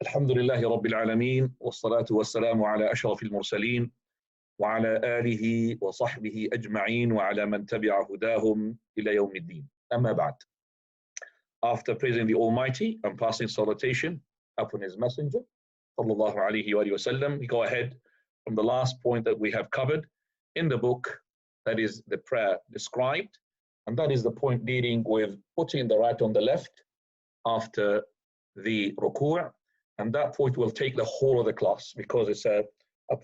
الحمد لله رب العالمين والصلاة والسلام على أشرف المرسلين وعلى آله وصحبه أجمعين وعلى من تبع هداهم إلى يوم الدين. أما بعد. After praising the Almighty and passing salutation upon His Messenger, sallallahu alaihi wasallam, we go ahead from the last point that we have covered in the book, that is the prayer described, and that is the point dealing with putting the right on the left after the Rukoo'. And that point will take the whole of the class because it's a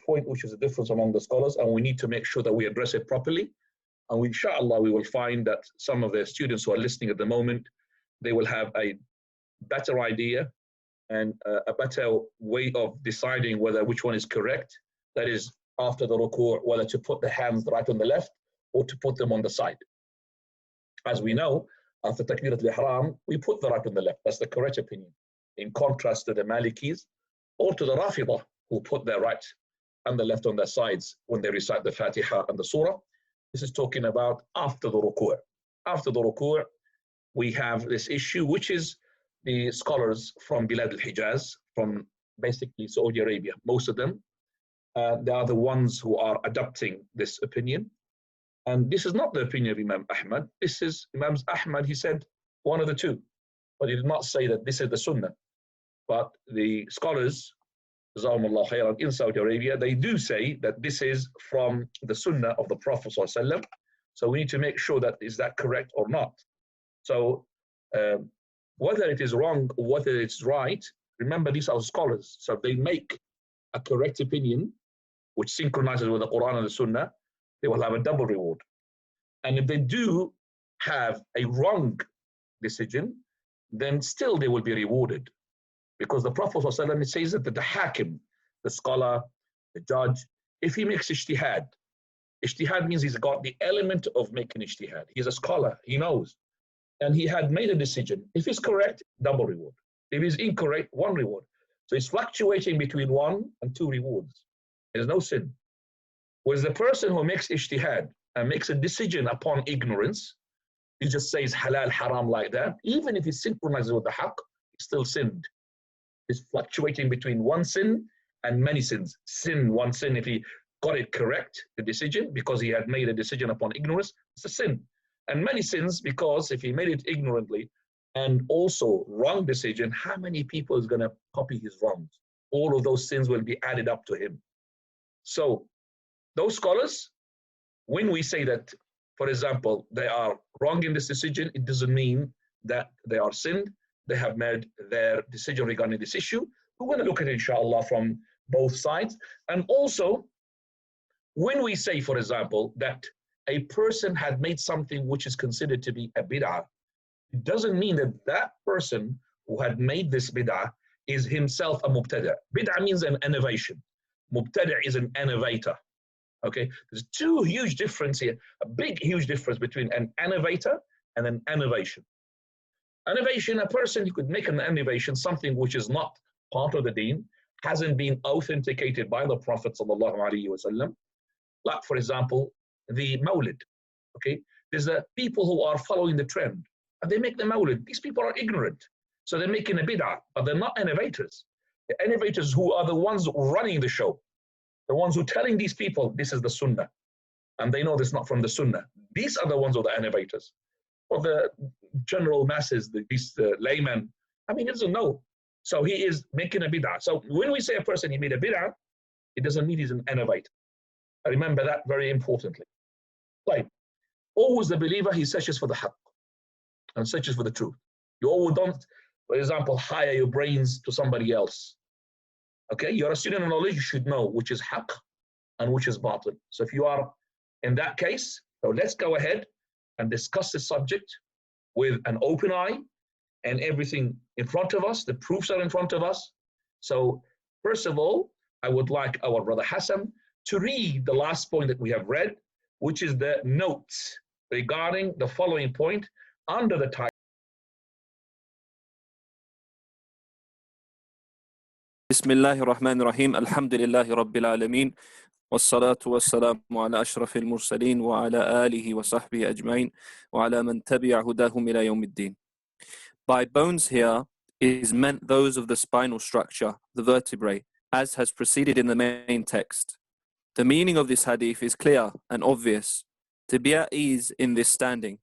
point which is a difference among the scholars, and we need to make sure that we address it properly. And inshallah, we will find that some of the students who are listening at the moment, they will have a better idea and a better way of deciding whether which one is correct. That is, after the Rukoo', whether to put the hands right on the left or to put them on the side. As we know, after Takbirat al-Ihram, we put the right on the left. That's the correct opinion. In contrast to the Malikis or to the Rafidah, who put their right and the left on their sides when they recite the Fatiha and the Surah. This is talking about after the Rukoo'. After the Rukoo', we have this issue, which is the scholars from Bilad al-Hijaz, from basically Saudi Arabia, most of them, they are the ones who are adopting this opinion. And this is not the opinion of Imam Ahmad. This is Imam Ahmad, he said one of the two, but he did not say that this is the Sunnah. But the scholars, Jazakumullah khairan, in Saudi Arabia, they do say that this is from the Sunnah of the Prophet ﷺ. So we need to make sure that is that correct or not. So whether it is wrong or whether it's right, remember these are scholars. So if they make a correct opinion, which synchronizes with the Quran and the Sunnah, they will have a double reward. And if they do have a wrong decision, then still they will be rewarded. Because the Prophet ﷺ says that the hakim, the scholar, the judge, if he makes ijtihad, ijtihad means he's got the element of making ijtihad. He's a scholar, he knows. And he had made a decision. If he's correct, double reward. If he's incorrect, one reward. So it's fluctuating between 1 and 2 rewards. There's no sin. Whereas the person who makes ijtihad and makes a decision upon ignorance, he just says halal, haram like that, even if he synchronizes with the haqq, he still sinned. Is fluctuating between one sin and many sins. Sin, one sin, if he got it correct, the decision, because he had made a decision upon ignorance, it's a sin. And many sins, because if he made it ignorantly and also wrong decision, how many people is going to copy his wrongs? All of those sins will be added up to him. So those scholars, when we say that, for example, they are wrong in this decision, it doesn't mean that they are sinned. They have made their decision regarding this issue. We're going to look at it, inshallah, from both sides. And also, when we say, for example, that a person had made something which is considered to be a bid'ah, it doesn't mean that that person who had made this bid'ah is himself a mubtada'. Bid'ah means an innovation. Mubtada' is an innovator. Okay, there's two huge differences here, a big, huge difference between an innovator and an innovation. Innovation, a person who could make an innovation, something which is not part of the deen, hasn't been authenticated by the Prophet sallallahu alaihi wasallam. Like, for example, the Mawlid. Okay, there's people who are following the trend, and they make the Mawlid. These people are ignorant, so they're making a bid'ah, but they're not innovators. The innovators who are the ones running the show, the ones who are telling these people this is the Sunnah, and they know this is not from the Sunnah. These are the ones who are the innovators. For the general masses, these laymen, I mean, he doesn't know. So he is making a bid'ah. So when we say a person, he made a bid'ah, it doesn't mean he's an innovator. I remember that very importantly. Like, always the believer, he searches for the haqq and searches for the truth. You always don't, for example, hire your brains to somebody else. Okay, you're a student of knowledge, you should know which is haqq and which is batil. So if you are in that case, so let's go ahead and discuss this subject with an open eye and everything in front of us. The proofs are in front of us. So first of all, I would like our brother Hassan to read the last point that we have read, which is the notes regarding the following point under the title. Bismillahir Rahmanir Rahim. Alhamdulillahi Rabbil Alameen. والصلاة والسلام على أشرف المرسلين وعلى آله وصحبه أجمعين وعلى من تبع هداهم إلى يوم الدين. By bones here is meant those of the spinal structure, the vertebrae, as has proceeded in the main text. The meaning of this hadith is clear and obvious, to be at ease in this standing.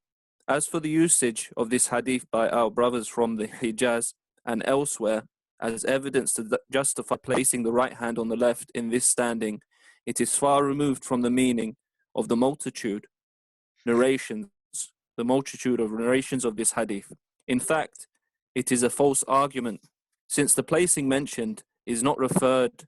As for the usage of this hadith by our brothers from the Hijaz and elsewhere as evidence to justify placing the right hand on the left in this standing, it is far removed from the meaning of the multitude of narrations of this hadith. In fact, it is a false argument, since the placing mentioned is not referred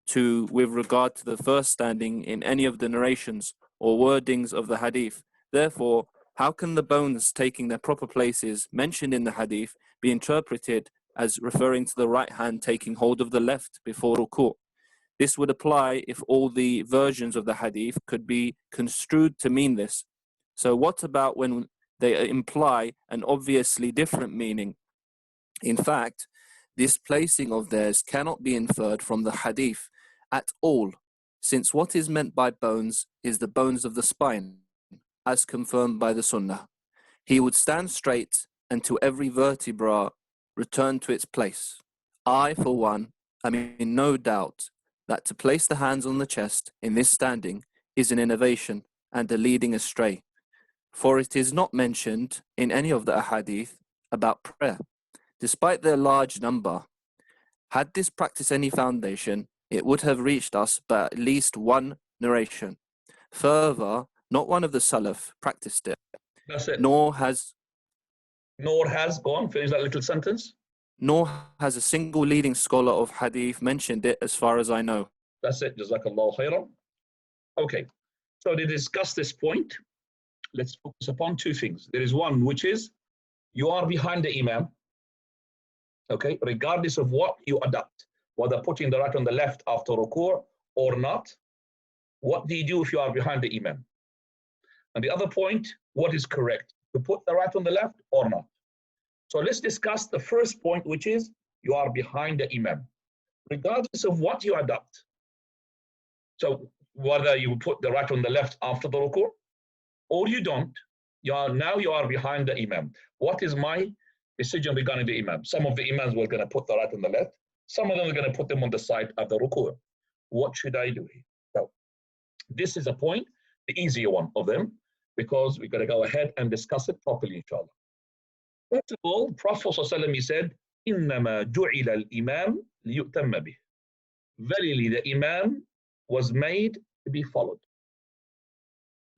to with regard to the first standing in any of the narrations or wordings of the hadith. Therefore, how can the bones taking their proper places mentioned in the hadith be interpreted as referring to the right hand taking hold of the left before rukoo? This would apply if all the versions of the hadith could be construed to mean this. So what about when they imply an obviously different meaning? In fact, this placing of theirs cannot be inferred from the hadith at all, since what is meant by bones is the bones of the spine, as confirmed by the Sunnah. He would stand straight until every vertebra returned to its place. I, for one, am in no doubt that to place the hands on the chest in this standing is an innovation and a leading astray, for it is not mentioned in any of the ahadith about prayer. Despite their large number, had this practice any foundation, it would have reached us by at least one narration. Further, not one of the Salaf practiced it. That's it. Nor has, go on, finish that little sentence. Nor has a single leading scholar of hadith mentioned it as far as I know. That's it. Jazakallah khairan. Okay, so to discuss this point, let's focus upon two things. There is one, which is you are behind the Imam, okay, regardless of what you adopt, whether putting the right on the left after rukoo or not. What do you do if you are behind the Imam? And the other point, what is correct, to put the right on the left or not? So let's discuss the first point, which is you are behind the Imam, regardless of what you adopt. So whether you put the right on the left after the rukoo or you don't, you are behind the Imam. What is my decision regarding the Imam? Some of the Imams were going to put the right on the left. Some of them are going to put them on the side of the rukoo. What should I do here? So this is a point, the easier one of them, because we're going to go ahead and discuss it properly, inshallah. First of all, Prophet ﷺ, he said, إِنَّمَا جُعِلَ الْإِمَامِ لِيُؤْتَمَّ بِهِ. Verily, the Imam was made to be followed.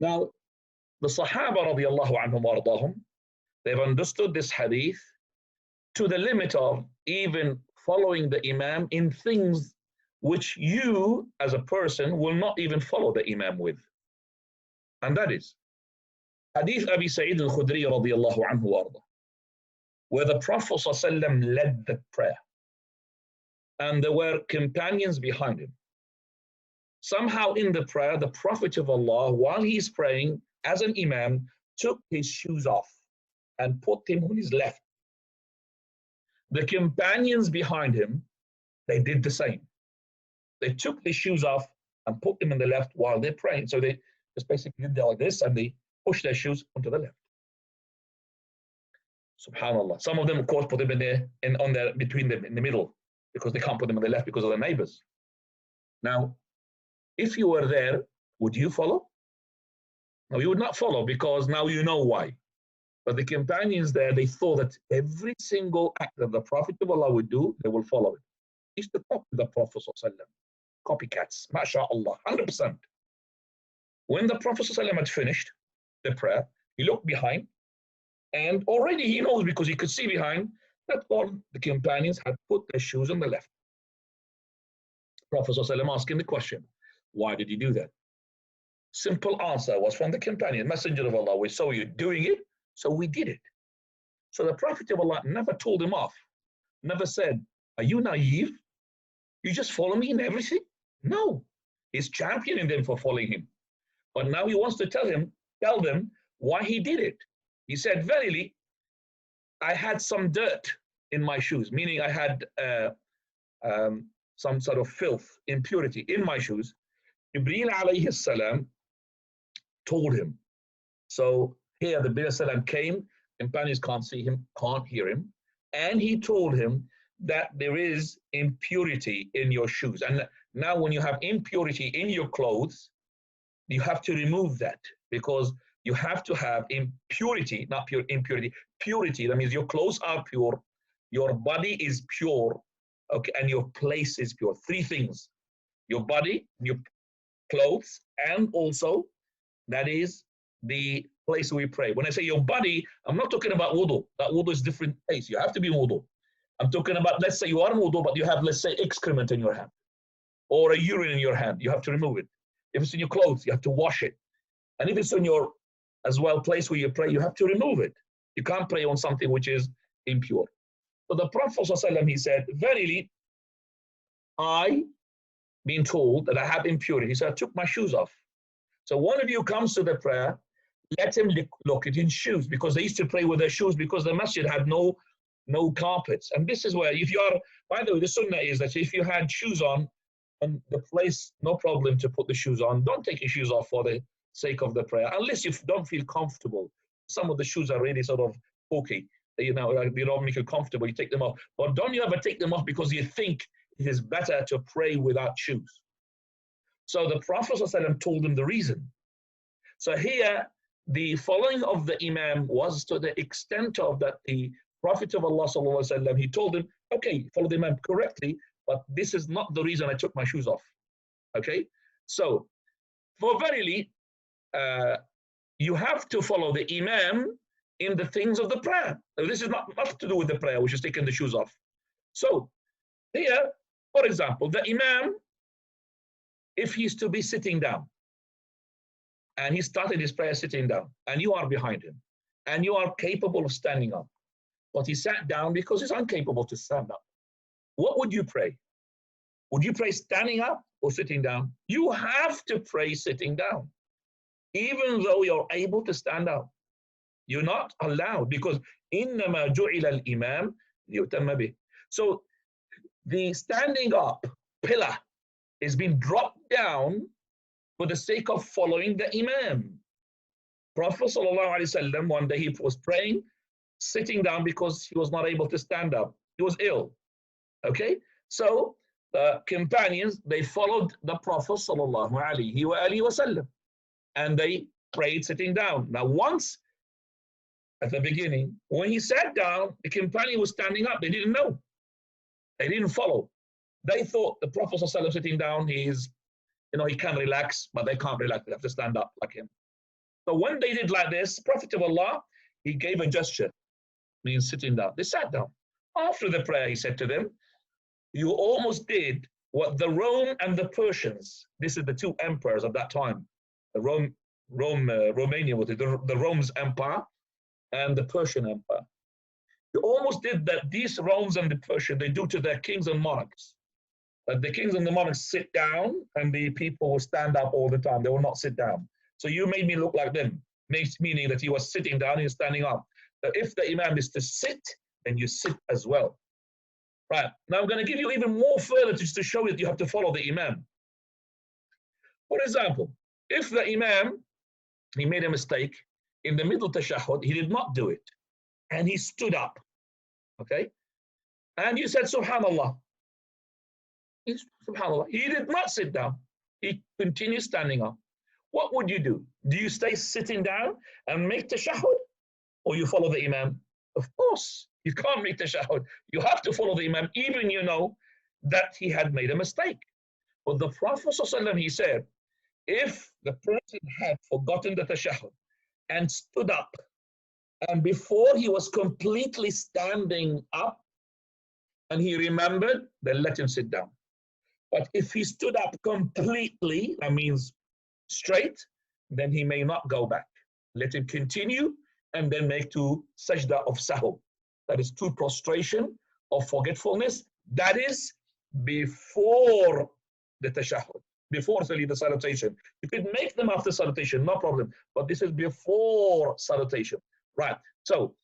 Now, the Sahaba radiallahu anhum wa ardahum, they've understood this hadith to the limit of even following the Imam in things which you as a person will not even follow the Imam with. And that is Hadith Abi Sa'id al-Khudri radiallahu anhu wa ardah, where the Prophet ﷺ led the prayer and there were companions behind him. Somehow in the prayer, the Prophet of Allah, while he's praying as an Imam, took his shoes off and put him on his left. The companions behind him, they did the same. They took their shoes off and put them on the left while they're praying. So they just basically did like this and they pushed their shoes onto the left. Subhanallah. Some of them, of course, put them between them in the middle because they can't put them on the left because of their neighbors. Now, if you were there, would you follow? No, you would not follow because now you know why. But the companions there, they thought that every single act that the Prophet of Allah would do, they will follow it. It's the copy of the Prophet ﷺ. Copycats, mashallah, 100%. When the Prophet ﷺ had finished the prayer, he looked behind, and already he knows because he could see behind that all the companions had put their shoes on the left. Prophet ﷺ asking the question, why did you do that? Simple answer was from the companion, Messenger of Allah, we saw you doing it, so we did it. So the Prophet of Allah never told him off, never said, are you naive? You just follow me in everything? No, he's championing them for following him. But now he wants to tell them why he did it. He said, verily, I had some dirt in my shoes, meaning I had some sort of filth, impurity in my shoes. Jibreel alayhi salam told him. So here the Prophet came, companions can't see him, can't hear him, and he told him that there is impurity in your shoes. And now when you have impurity in your clothes, you have to remove that, because you have to have impurity, not pure impurity, purity. That means your clothes are pure, your body is pure, okay, and your place is pure. Three things: your body, your clothes, and also that is the place we pray. When I say your body, I'm not talking about wudu. That wudu is different place. You have to be in wudu. I'm talking about, let's say you are in wudu, but you have, let's say, excrement in your hand or a urine in your hand. You have to remove it. If it's in your clothes, you have to wash it. And if it's in your, as well, place where you pray, you have to remove it. You can't pray on something which is impure. So the Prophet ﷺ, he said, verily, I been told that I have impurity. He said, I took my shoes off. So one of you comes to the prayer, let him look at his shoes, because they used to pray with their shoes because the masjid had no carpets. And this is where, if you are, by the way, the sunnah is that if you had shoes on and the place, no problem to put the shoes on, don't take your shoes off for the sake of the prayer, unless you don't feel comfortable. Some of the shoes are really sort of pokey, you know, they don't make you comfortable, you take them off. But don't you ever take them off because you think it is better to pray without shoes. So the Prophet ﷺ told him the reason. So here, the following of the Imam was to the extent of that the Prophet of Allah ﷺ, he told him, okay, follow the Imam correctly, but this is not the reason I took my shoes off. Okay? So, for verily, you have to follow the Imam in the things of the prayer. Now, this is not to do with the prayer, which is taking the shoes off. So, here, for example, the Imam, if he's to be sitting down, and he started his prayer sitting down, and you are behind him, and you are capable of standing up, but he sat down because he's incapable to stand up, what would you pray? Would you pray standing up or sitting down? You have to pray sitting down, even though you're able to stand up. You're not allowed, because إِنَّمَا جُعِلَ الْإِمَامِ لِيُؤْتَمَّ بِهِ. So the standing up pillar is being dropped down for the sake of following the Imam. Prophet ﷺ, one day he was praying, sitting down because he was not able to stand up. He was ill. Okay? So the companions, they followed the Prophet ﷺ, and they prayed sitting down. Now once, at the beginning, when he sat down, the companion was standing up. They didn't know. They didn't follow. They thought the Prophet ﷺ sitting down, he's, you know, he can relax, but they can't relax. They have to stand up like him. So when they did like this, Prophet of Allah, he gave a gesture, means sitting down. They sat down. After the prayer, he said to them, you almost did what the Rome and the Persians, this is the two emperors of that time, the Romania, was the Rome's empire and the Persian empire. You almost did that these Romans and the Persians, they do to their kings and monarchs. That the kings and the monarchs sit down and the people will stand up all the time. They will not sit down. So you made me look like them, meaning that he was sitting down and he was standing up. So if the Imam is to sit, then you sit as well. Right, now I'm going to give you even more further just to show you that you have to follow the Imam. For example, if the Imam, he made a mistake in the middle tashahhud, he did not do it, and he stood up, okay? And you said, Subhanallah. Subhanallah. He did not sit down. He continued standing up. What would you do? Do you stay sitting down and make tashahhud, or you follow the Imam? Of course, you can't make tashahhud. You have to follow the Imam, even you know that he had made a mistake. But the Prophet ﷺ, he said, if the person had forgotten the tashahhud and stood up, and before he was completely standing up and he remembered, then let him sit down. But if he stood up completely, that means straight, then he may not go back. Let him continue and then make two sajda of sahw. That is two prostration of forgetfulness. That is before the tashahhud, before the salutation. You could make them after salutation, no problem. But this is before salutation. Right. So,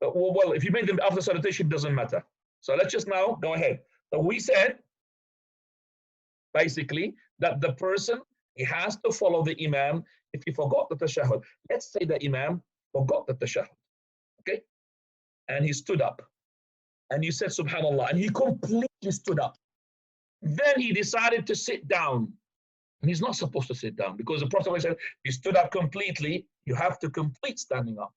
well, if you make them after salutation, it doesn't matter. So let's just now go ahead. So we said, basically, that the person, he has to follow the Imam if he forgot the tashahhud. Let's say the Imam forgot the tashahhud, okay? And he stood up. and you said subhanallah, and he completely stood up. Then he decided to sit down. And he's not supposed to sit down because the Prophet said, he stood up completely, you have to complete standing up.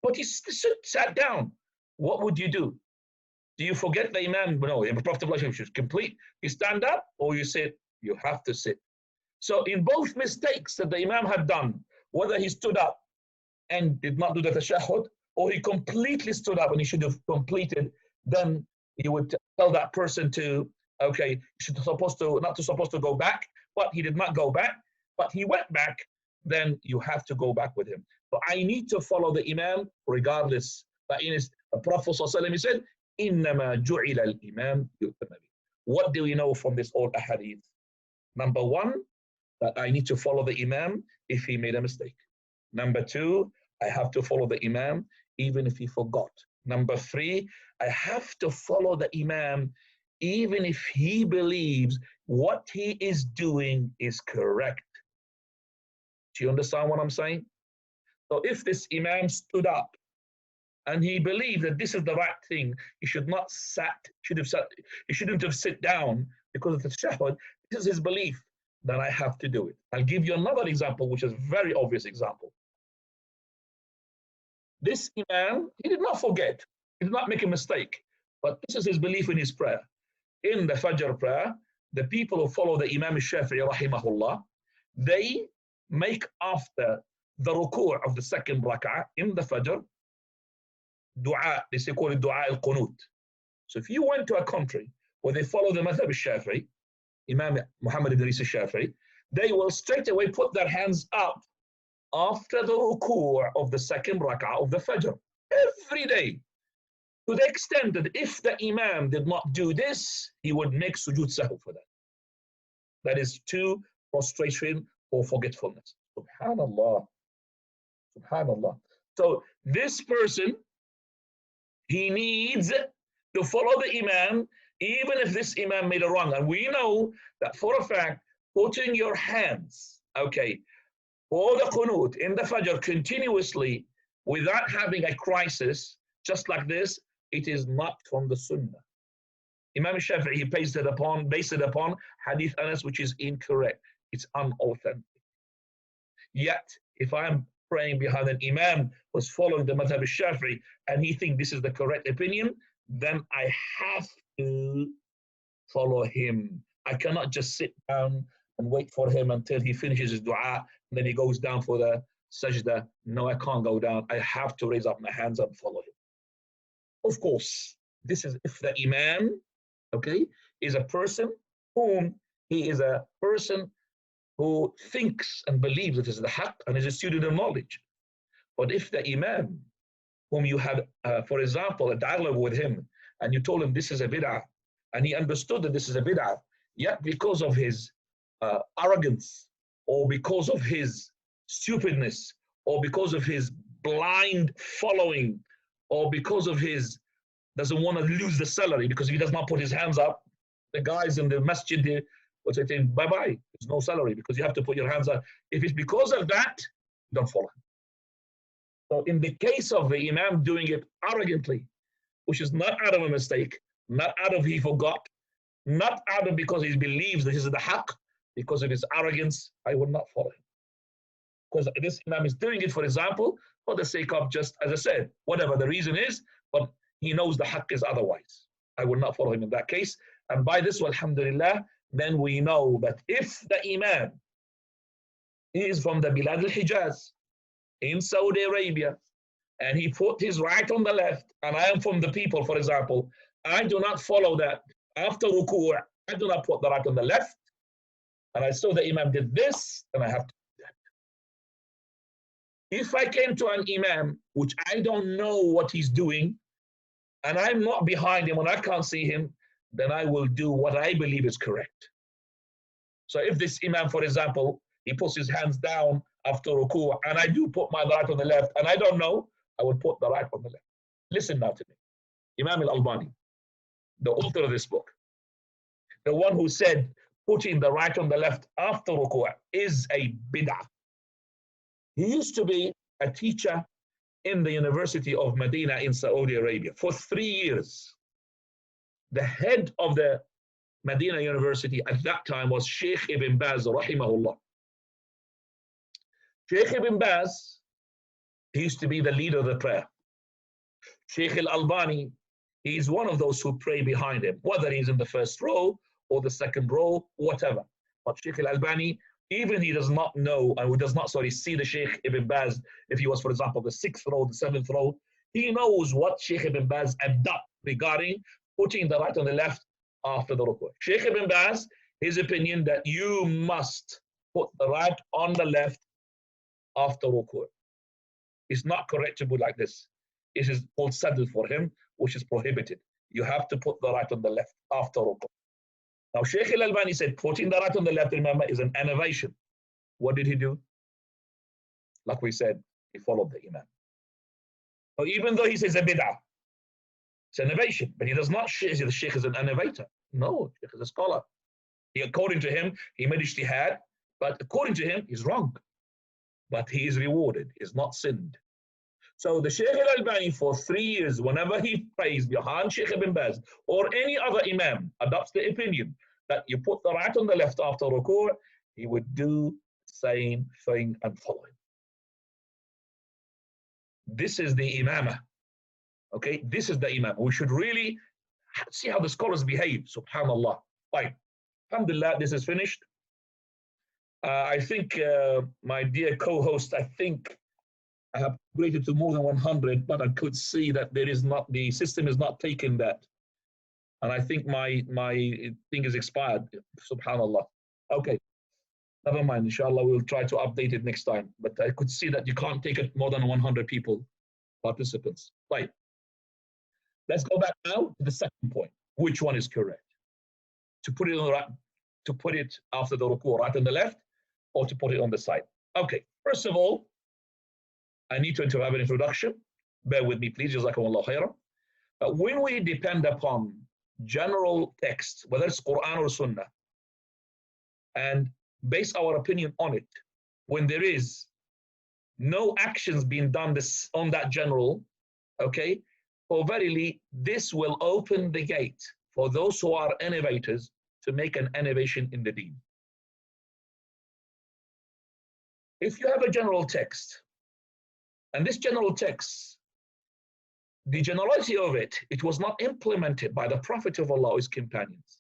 But he sat down. What would you do? Do you forget the Imam? No, the Prophet should complete. You stand up or you sit, you have to sit. So in both mistakes that the Imam had done, whether he stood up and did not do the tashahhud, or he completely stood up and he should have completed, then you would tell that person to, okay, you should not supposed to go back, but he did not go back, but he went back, then you have to go back with him. So I need to follow the Imam regardless. But in the Prophet ﷺ said, إِنَّمَا جُعِلَ الْإِمَامِ يُؤْتَمَ بِهِ. What do we know from this old ahadith? Number one, that I need to follow the Imam if he made a mistake. Number two, I have to follow the Imam even if he forgot. Number three, I have to follow the Imam even if he believes what he is doing is correct. Do you understand what I'm saying? So if this Imam stood up and he believed that this is the right thing, he shouldn't have sit down because of the tashahhud. This is his belief, then I have to do it. I'll give you another example, which is a very obvious example. This Imam, he did not forget, he did not make a mistake, but this is his belief in his prayer. In the Fajr prayer, the people who follow the Imam al-Shafi'i rahimahullah, they make after the Rukoo of the second rak'ah in the Fajr, dua, they call it dua al-Qunut. So if you went to a country where they follow the Madhab al-Shafi'i, Imam Muhammad ibn Idris al-Shafi'i, they will straight away put their hands up after the Rukoo of the second rak'ah of the Fajr, every day. To the extent that if the Imam did not do this, he would make sujood sahw for that. That is to prostration or forgetfulness. Subhanallah. Subhanallah. So this person, he needs to follow the Imam, even if this Imam made a wrong. And we know that for a fact, putting your hands, okay, for the Qunut in the Fajr continuously without having a crisis, just like this, it is not from the Sunnah. Imam Shafi'i based it upon Hadith Anas, which is incorrect. It's unauthentic. Yet, if I'm praying behind an Imam who's following the Madhab al-Shafi'i and he thinks this is the correct opinion, then I have to follow him. I cannot just sit down and wait for him until he finishes his dua and then he goes down for the sajda. No, I can't go down. I have to raise up my hands and follow him. Of course, this is if the Imam, okay, is a person whom he is a person who thinks and believes that is the haqq and is a student of knowledge. But if the Imam, whom you had, for example, a dialogue with him, and you told him this is a bid'ah, and he understood that this is a bid'ah, yet because of his arrogance, or because of his stupidness, or because of his blind following, or because of his doesn't want to lose the salary because if he does not put his hands up, the guys in the masjid there will say to him, bye-bye, there's no salary because you have to put your hands up. If it's because of that, don't follow him. So in the case of the Imam doing it arrogantly, which is not out of a mistake, not out of he forgot, not out of because he believes that this is the haqq, because of his arrogance, I will not follow him. Because this Imam is doing it, for example, for the sake of just, as I said, whatever the reason is, but he knows the haqq is otherwise. I will not follow him in that case. And by this, alhamdulillah, then we know that if the Imam is from the Bilad al-Hijaz in Saudi Arabia, and he put his right on the left, and I am from the people, for example, I do not follow that. After Rukoo, I do not put the right on the left, and I saw the Imam did this, then I have to do that. If I came to an Imam, which I don't know what he's doing, and I'm not behind him and I can't see him, then I will do what I believe is correct. So if this Imam, for example, he puts his hands down after Rukoo, and I do put my right on the left, and I don't know, I will put the right on the left. Listen now to me. Imam al-Albani, the author of this book, the one who said putting the right on the left after Rukoo is a bid'ah. He used to be a teacher in the University of Medina in Saudi Arabia for 3 years. the head of the Medina University at that time was Sheikh Ibn Baz, rahimahullah. Sheikh Ibn Baz, he used to be the leader of the prayer. Sheikh al-Albani, he's one of those who pray behind him, whether he's in the first row or the second row, whatever. But Sheikh al-Albani, even he does not know, and who does not, see the Sheikh Ibn Baz, if he was, for example, the 6th row, the 7th row, he knows what Sheikh Ibn Baz abduct regarding putting the right on the left after the Rukoo. Sheikh Ibn Baz, his opinion that you must put the right on the left after Rukoo. It's not correctable like this. It is called saddle for him, which is prohibited. You have to put the right on the left after Rukoo. Now, Sheikh al-Albani said putting the right on the left, remember, is an innovation. What did he do? Like we said, he followed the Imam. So even though he says a bid'ah, it's an innovation, but he does not say the Sheikh is an innovator. No, Sheikh is a scholar. According to him, he made ijtihad, but according to him, he's wrong. But he is rewarded, he's not sinned. So the Sheikh al-Albani for 3 years, whenever he prays behind Sheikh Ibn Baz or any other Imam adopts the opinion that you put the right on the left after Rukoo, he would do the same thing and follow him. This is the Imamah. Okay, this is the Imam. We should really see how the scholars behave, subhanallah. Right. Alhamdulillah, this is finished. I think my dear co-host, I think I have rated to more than 100, but I could see that there is not, the system is not taking that. And I think my thing is expired, subhanallah. Okay, never mind, inshallah, we'll try to update it next time. But I could see that you can't take it more than 100 people, participants. Right. Let's go back now to the second point. Which one is correct? To put it on the right, to put it after the Rukoo, right on the left, or to put it on the side? Okay, first of all, I need to have an introduction. Bear with me, please. Jazakumullah khairan. When we depend upon general texts, whether it's Quran or Sunnah, and base our opinion on it, when there is no actions being done on that general, okay, for verily, this will open the gate for those who are innovators to make an innovation in the deen. If you have a general text, and this general text, the generality of it, it was not implemented by the Prophet of Allah or his companions,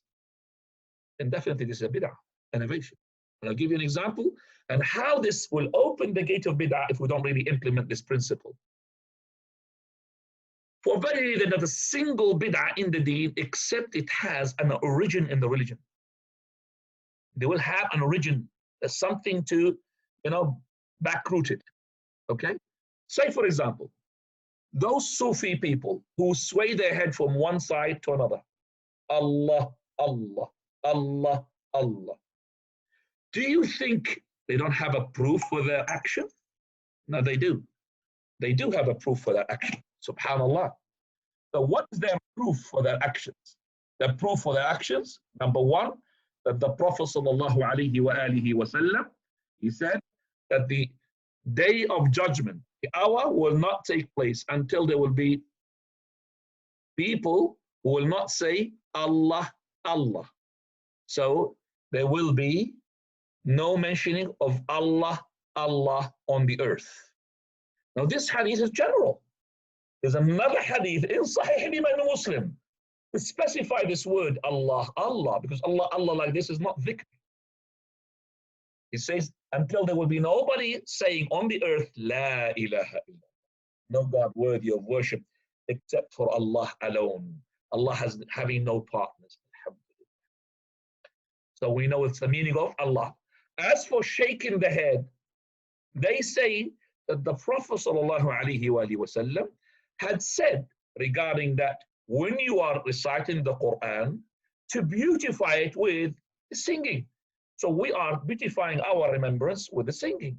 then definitely this is a bid'ah, innovation. And I'll give you an example and how this will open the gate of bid'ah if we don't really implement this principle. For verily, there's not a single bid'ah in the deen except it has an origin in the religion. They will have an origin, something to, back-rooted. Okay? Say, for example, those Sufi people who sway their head from one side to another. Allah, Allah, Allah, Allah. Do you think they don't have a proof for their action? No, they do. They do have a proof for their action. Subhanallah. So what is their proof for their actions? The proof for their actions, number one, that the Prophet sallallahu alaihi wasallam, he said that the day of judgment, the hour will not take place until there will be people who will not say Allah, Allah. So there will be no mentioning of Allah, Allah on the earth. Now this hadith is general. There's another hadith in Sahih Imam Muslim to specify this word Allah, Allah, because Allah, Allah like this is not dhikr. It says, until there will be nobody saying on the earth, La ilaha illallah, no God worthy of worship except for Allah alone. Allah has having no partners. So we know it's the meaning of Allah. As for shaking the head, they say that the Prophet sallallahu alaihi wasallam had said regarding that when you are reciting the Quran, to beautify it with singing. So we are beautifying our remembrance with the singing.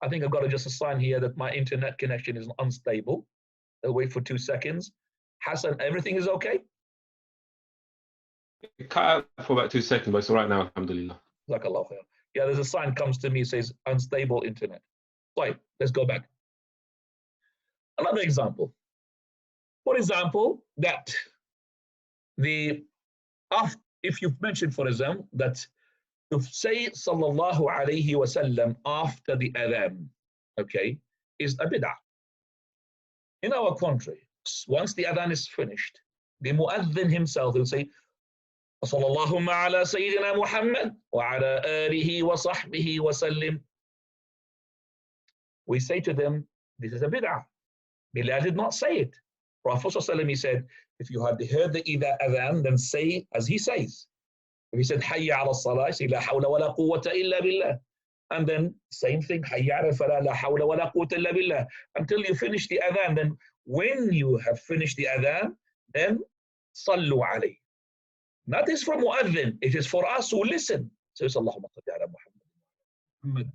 I think I've got to just assign here that my internet connection is unstable. I'll wait for 2 seconds. Hassan, everything is okay? It cut out for about 2 seconds, but it's all right now, alhamdulillah. Yeah, there's a sign comes to me, says unstable internet. Right, let's go back. Another example. For example, that if you've mentioned, for example, that to say sallallahu alayhi wasallam after the adhan, okay, is a bid'ah. In our country, once the adhan is finished, the muaddin himself will say, sallallahu ala sayyidina Muhammad wa ala alihi wa sahbihi wa sallim. We say to them, this is a bid'ah. Bilal did not say it. Prophet ﷺ, he said, if you had heard the adhan, then say as he says. If he said, hayya ala salah, say, la hawla wa la quwwata illa billah. And then same thing, hayya ala falah, la hawla wa la quwwata illa billah. Until you finish the adhan. Then when you have finished the adhan, then sallu alayhi. That is for mu'adhin. It is for us who listen. So it's Allahumma salli ala Muhammad.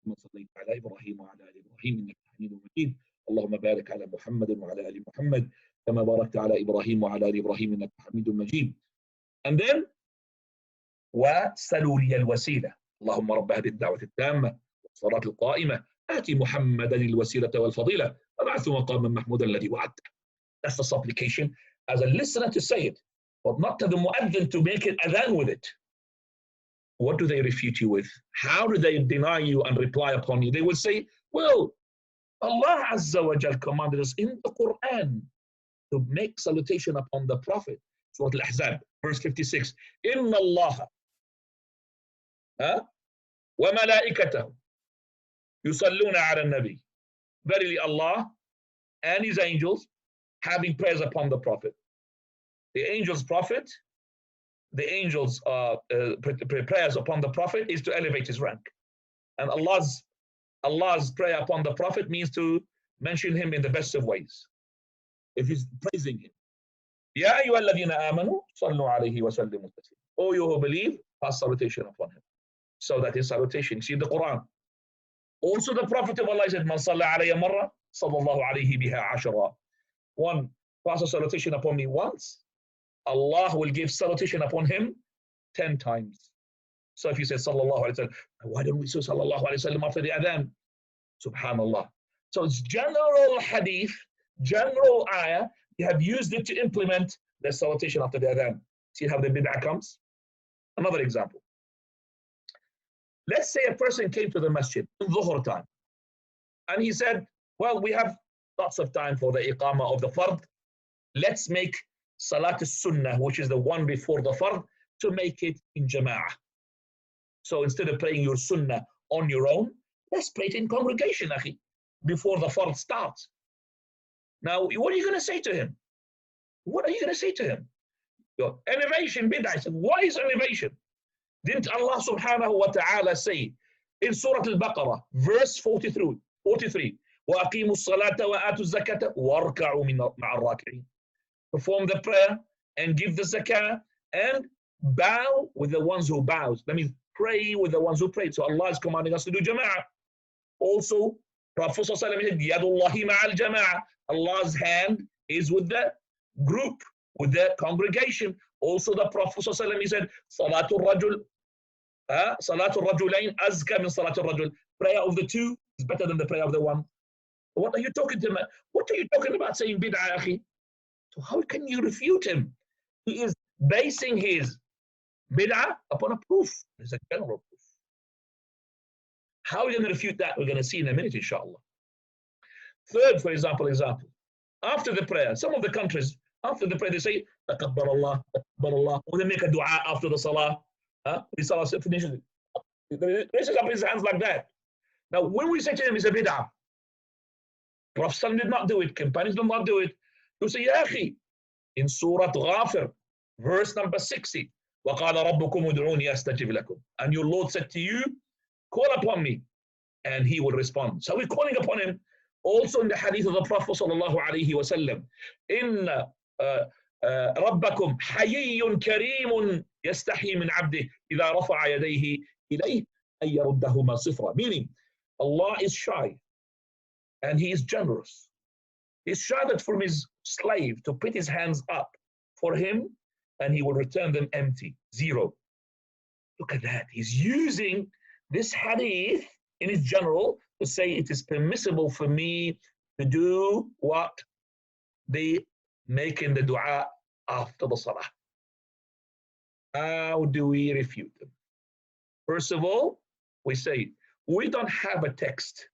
Allahumma salli ala Ibrahim wa ala ali Ibrahim innaka hamidun majid. اللهم بارك على محمد وعلى آل محمد كما باركت على إبراهيم وعلى آل إبراهيم إنك حميد مجيد. And then وسلوا لي الوسيلة اللهم رب هذه الدعوة التامة والصلاة القائمة آتي محمدا الوسيلة والفضيلة وابعثه مقاما محمودا الذي وعدته. That's the supplication as a listener to say it, but not to the mu'adhin to make it adhan with it. What do they refute you with? How do they deny you and reply upon you? They will say, well, Allah Azza wa Jal commanded us in the Quran to make salutation upon the Prophet. Surah Al-Ahzab, verse 56. Inna Allah wa malaikatahu yusalluna ala nabi. Verily Allah and His angels having prayers upon the Prophet. The angels' prophet, the angels' prayers upon the Prophet is to elevate his rank. And Allah's prayer upon the Prophet means to mention him in the best of ways. If he's praising him. Ya ayyuhalladhina amanu sallu alayhi wa sallimu taslima. O you who believe, pass salutation upon him. So that is salutation. See the Quran. Also the Prophet of Allah said, Man salla alayya marra, sallallahu alayhi biha ashara. One, pass a salutation upon me once, Allah will give salutation upon him 10 times. So if you say sallallahu alayhi wa sallam, why don't we say sallallahu alayhi wa sallam after the adhan? Subhanallah. So it's general hadith, general ayah. You have used it to implement the salutation after the adhan. See how the bid'ah comes? Another example. Let's say a person came to the masjid in dhuhr time and he said, well, we have lots of time for the iqamah of the fard. Let's make salat as-sunnah, which is the one before the fard, to make it in jama'ah. So instead of praying your sunnah on your own, let's pray it in congregation, akhi, before the fard starts. Now, what are you going to say to him? What are you going to say to him? Your innovation, bid'ah. I said, why is innovation? Didn't Allah subhanahu wa ta'ala say in Surah al-Baqarah, verse 43, وَأَقِيمُوا الصَّلَاةَ وَآتُوا الزَّكَاةَ وَارْكَعُوا مَعَ الرَّاكِعِينَ. Perform the prayer and give the zakah and bow with the ones who bows. That means pray with the ones who pray. So Allah is commanding us to do jama'ah. Also, Prophet said, Yadullahi ma'al jama'ah. Allah's hand is with the group, with the congregation. Also, the Prophet he said, Salatul Rajul, Salatul Rajulain azka min Salatul Rajul. Prayer of the two is better than the prayer of the one. What are you talking to me? What are you talking about saying bid'ah, akhi? So how can you refute him? He is basing his bid'ah upon a proof. It's a general proof. How are we going to refute that? We're going to see in a minute, inshallah. Third, for example, after the prayer, some of the countries, after the prayer, they say, Takabbar Allah, or they make a dua after the salah. The salah finishes. They raises up his hands like that. Now, when we say to him, it's a bid'ah. Prophet did not do it, companions did not do it. You say, Ya akhi, in Surah Ghafir, verse number 60, وَقَالَ رَبُّكُمُ ادْعُونِي أَسْتَجِبْ لَكُمْ. And your Lord said to you, call upon me, and he will respond. So we're calling upon him. Also in the hadith of the Prophet sallallahu alayhi wa sallam, إِنَّ رَبَّكُمْ حَيِّيٌّ كَرِيمٌ يَسْتَحِي مِنْ عَبْدِهِ إِذَا رَفَعَ يَدَيْهِ إِلَيْهِ أَن يَرُدَّهُمَا صِفْرًا. Meaning, Allah is shy, and he is generous. He's shy that from his slave to put his hands up for him, and he will return them empty, zero. Look at that. He's using this hadith in its general to say it is permissible for me to do what? They making the dua after the salah. How do we refute them? First of all, we say we don't have a text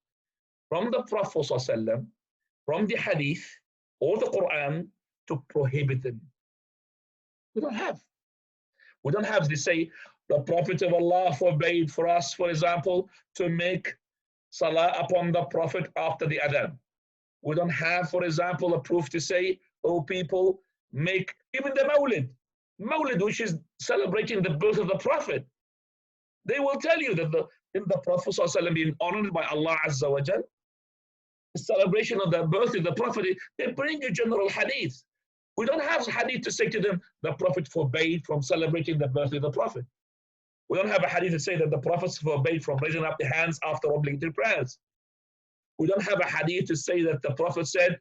from the Prophet ﷺ, from the Hadith or the Quran to prohibit them. We don't have. We don't have to say the Prophet of Allah forbade for us, for example, to make salah upon the Prophet after the adhan. We don't have, for example, a proof to say, oh people, make even the Mawlid, which is celebrating the birth of the Prophet. They will tell you that the Prophet ﷺ being honored by Allah Azza wa Jal, the celebration of the birth of the Prophet, they bring you general hadith. We don't have hadith to say to them, the Prophet forbade from celebrating the birth of the Prophet. We don't have a hadith to say that the Prophet forbade from raising up the hands after obligatory prayers. We don't have a hadith to say that the Prophet said,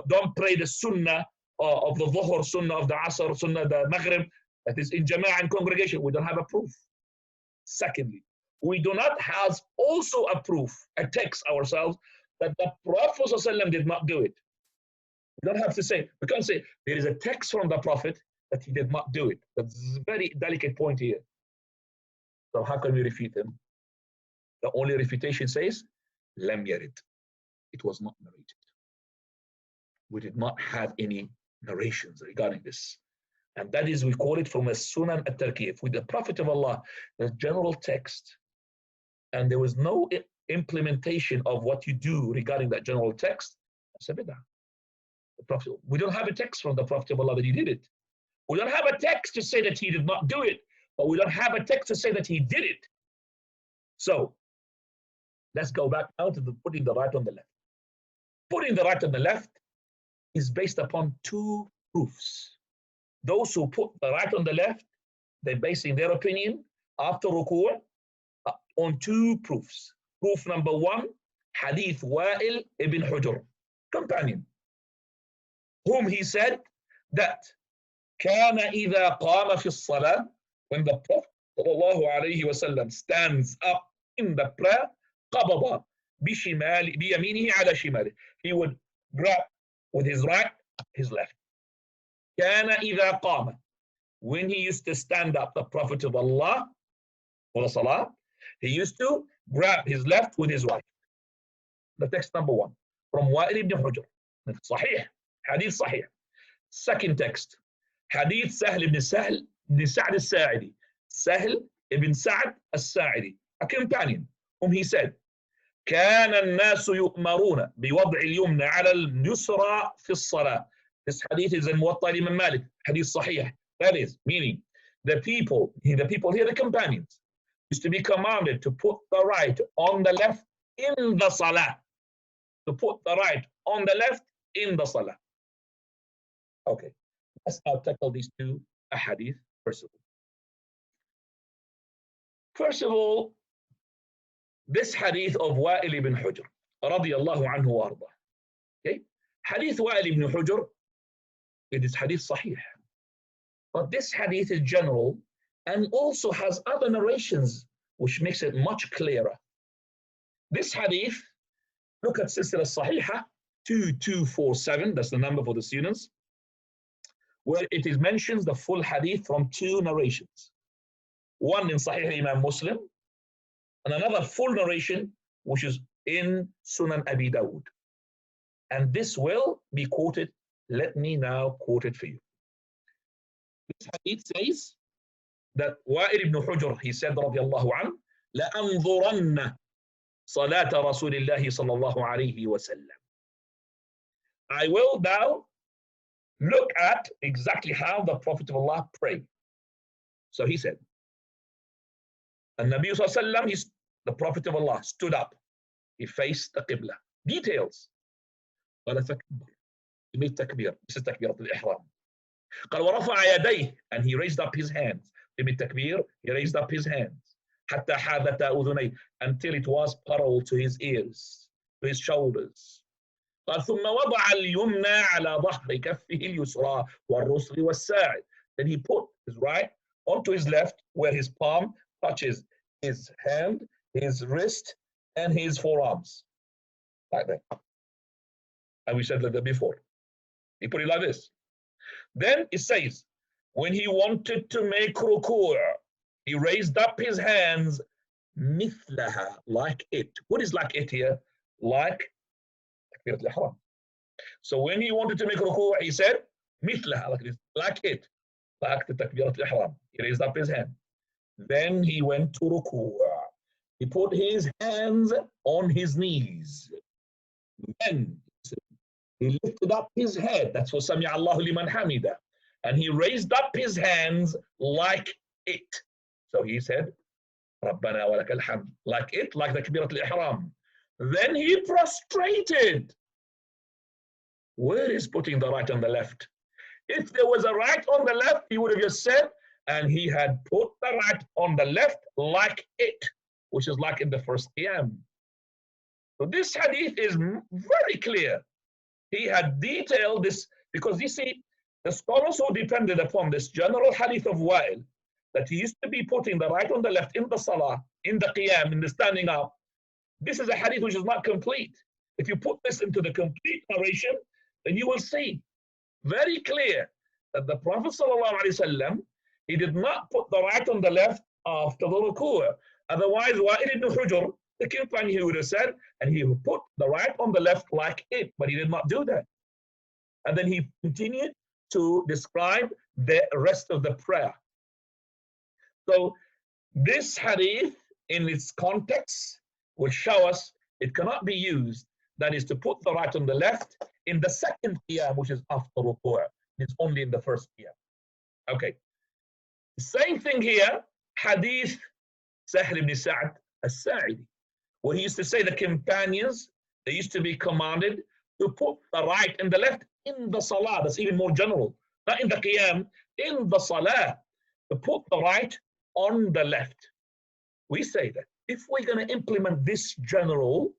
don't pray the sunnah of the dhuhr, sunnah of the asr, sunnah of the maghrib, that is in jama'ah and congregation. We don't have a proof. Secondly, we do not have also a proof, a text ourselves, that the Prophet ﷺ did not do it. We don't have to say, we can't say there is a text from the Prophet that he did not do it. That's a very delicate point here. So how can we refute them? The only refutation says, lam yarid. It was not narrated. We did not have any narrations regarding this. And that is, we call it from a sunan at-tarkif. With the Prophet of Allah, the general text, and there was no implementation of what you do regarding that general text, that's a bid'ah. The Prophet, we don't have a text from the Prophet of Allah that he did it. We don't have a text to say that he did not do it, but we don't have a text to say that he did it. So let's go back now to the putting the right on the left. Putting the right on the left is based upon two proofs. Those who put the right on the left, they're basing their opinion after Rukoo on two proofs. Proof number one, Hadith Wa'il ibn Hujr, companion, whom he said that كان إذا قام في الصلاة, when the Prophet sallallahu alayhi wasallam stands up in the prayer, قبض بيمينه على شماله, he would grab with his right his left. كان إذا قام, when he used to stand up, the Prophet of Allah for the salah, he used to grab his left with his right. The text number one from Wa'il ibn Hujr, Sahih, Hadith Sahih. Second text, Hadith Sahl ibn Sa'd al-Sa'idi, Sahl ibn Sa'd al-Sa'idi, a companion, whom he said, كان الناس يؤمرون بوضع اليمنى على اليسرى في الصلاة. This hadith is in Muwatta Imam Malik, Hadith Sahih. That is, meaning the people here, the companions, used to be commanded to put the right on the left in the salah. To put the right on the left in the salah. Okay, let's now tackle these two hadith first of all. First of all, this hadith of Wa'il ibn Hujr, radiyallahu anhu wa arda. Okay, Hadith Wa'il ibn Hujr, it is hadith sahih. But this hadith is general and also has other narrations which makes it much clearer. This hadith, look at Silsila Sahihah 2247, that's the number for the students, where it is mentions the full hadith from two narrations. One in Sahih Imam Muslim, and another full narration which is in Sunan Abi Dawud. And this will be quoted. Let me now quote it for you. This hadith says that Wa'il ibn Hujr, he said, radiyallahu anhu, لَأَنظُرَنَّ صَلَاةَ رَسُولِ اللَّهِ صَلَّى اللَّهُ عَلَيْهِ وَسَلَّمَ. I will now look at exactly how the Prophet of Allah prayed. So he said, and Nabi sallallahu alaihi wasallam, the Prophet of Allah, stood up. He faced the Qibla. Details. قال فكبر. He made takbir. This is takbirat al-ihram. قال ورفع يديه, and he raised up his hands. He made takbir. He raised up his hands. حتى حاذتا أذنيه, until it was parallel to his ears, to his shoulders. قال ثم وضع اليمنى على ظهر كفه اليسرى والرسغ والساعد. Then he put his right onto his left, where his palm touches his hand, his wrist, and his forearms. Like that. And we said that before. He put it like this. Then it says, when he wanted to make rukoo, he raised up his hands, mithlaha, like it. What is like it here? Like takbirat al-ihram. So when he wanted to make rukoo, he said, mithlaha, like this, like it, like the takbirat al-ihram. He raised up his hand. Then he went to rukoo. He put his hands on his knees. Then he lifted up his head. That's for Sami Allahu liman hamida. And he raised up his hands like it. So he said, Rabbana wa lakal hamd. Like it, like the takbirat al-ihram. Then he prostrated. Where is putting the right on the left? If there was a right on the left, he would have just said, and he had put the right on the left like it, which is like in the first qiyam. So this hadith is very clear. He had detailed this, because you see, the scholars who depended upon this general hadith of Wa'il, that he used to be putting the right on the left in the salah, in the qiyam, in the standing up, this is a hadith which is not complete. If you put this into the complete narration, then you will see very clear that the Prophet ﷺ, he did not put the right on the left after the rukoo. Otherwise, Wa'il ibn Hujr, the companion, he would have said, and he would put the right on the left like it, but he did not do that. And then he continued to describe the rest of the prayer. So this hadith, in its context, will show us it cannot be used, that is to put the right on the left in the second qiyam, which is after rukoo. It's only in the first qiyam. Okay. Same thing here, hadith Sahl ibn Sa'd as-Sa'idi, where he used to say the companions, they used to be commanded to put the right and the left in the salah. That's even more general. Not in the qiyam, in the salah, to put the right on the left. We say that if we're going to implement this general,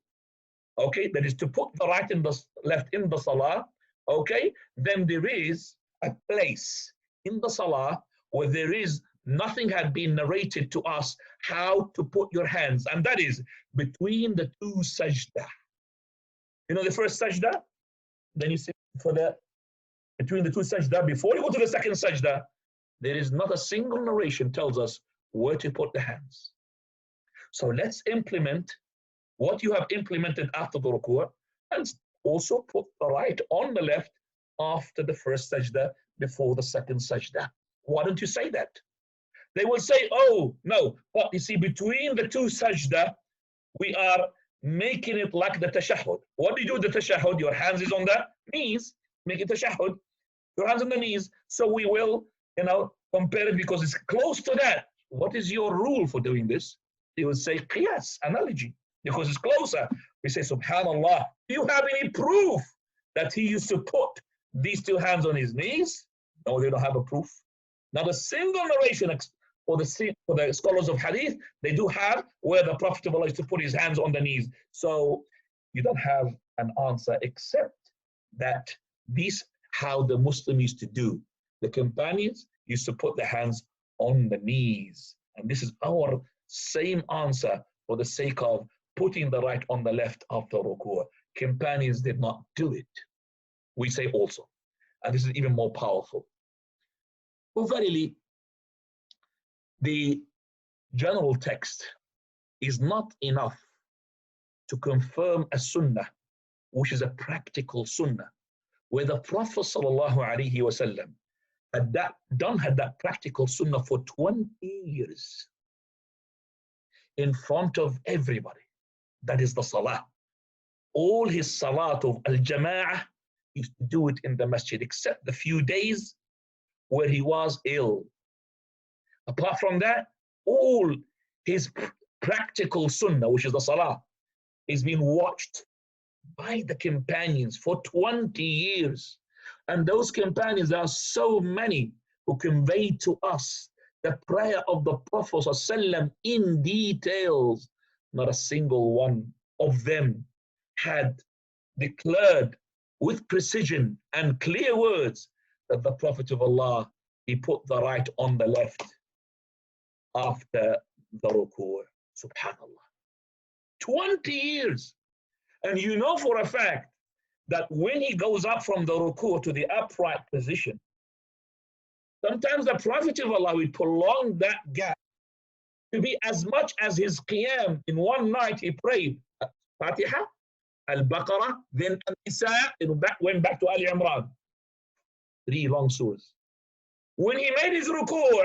okay, that is to put the right and the left in the salah, okay, then there is a place in the salah where there is nothing had been narrated to us how to put your hands, and that is between the two sajda. You know the first sajda, then you see for the between the two sajda, before you go to the second sajda, there is not a single narration tells us where to put the hands. So let's implement what you have implemented after the rukoo, and also put the right on the left after the first sajda, before the second sajda. Why don't you say that? They will say, oh, no, but you see, between the two sajda, we are making it like the tashahhud. What do you do with the tashahhud? Your hands is on the knees, make it tashahhud, your hands on the knees. So we will, compare it because it's close to that. What is your rule for doing this? They will say qiyas, analogy, because it's closer. We say, subhanallah, do you have any proof that he used to put these two hands on his knees? No, they don't have a proof. Not a single narration for the scholars of hadith, they do have where the Prophet used to put his hands on the knees. So you don't have an answer except that this how the Muslim used to do. The companions used to put their hands on the knees. And this is our same answer for the sake of putting the right on the left after rukoo. Companions did not do it. We say also. And this is even more powerful. Well, verily, the general text is not enough to confirm a sunnah, which is a practical sunnah, where the Prophet ﷺ had that practical sunnah for 20 years in front of everybody. That is the salah. All his salat of al-jama'ah, he used to do it in the masjid, except the few days where he was ill. Apart from that, all his practical sunnah, which is the salah, is being watched by the companions for 20 years. And those companions are so many who conveyed to us the prayer of the Prophet ﷺ in details. Not a single one of them had declared with precision and clear words that the Prophet of Allah, he put the right on the left after the rukoo. Subhanallah. 20 years. And you know for a fact that when he goes up from the rukoo to the upright position, Sometimes the Prophet of Allah will prolong that gap to be as much as his qiyam. In one night he prayed Fatiha, al-Baqarah, then al-Nisa, and went back to Ali Imran. 3 long surahs. When he made his Rukoo,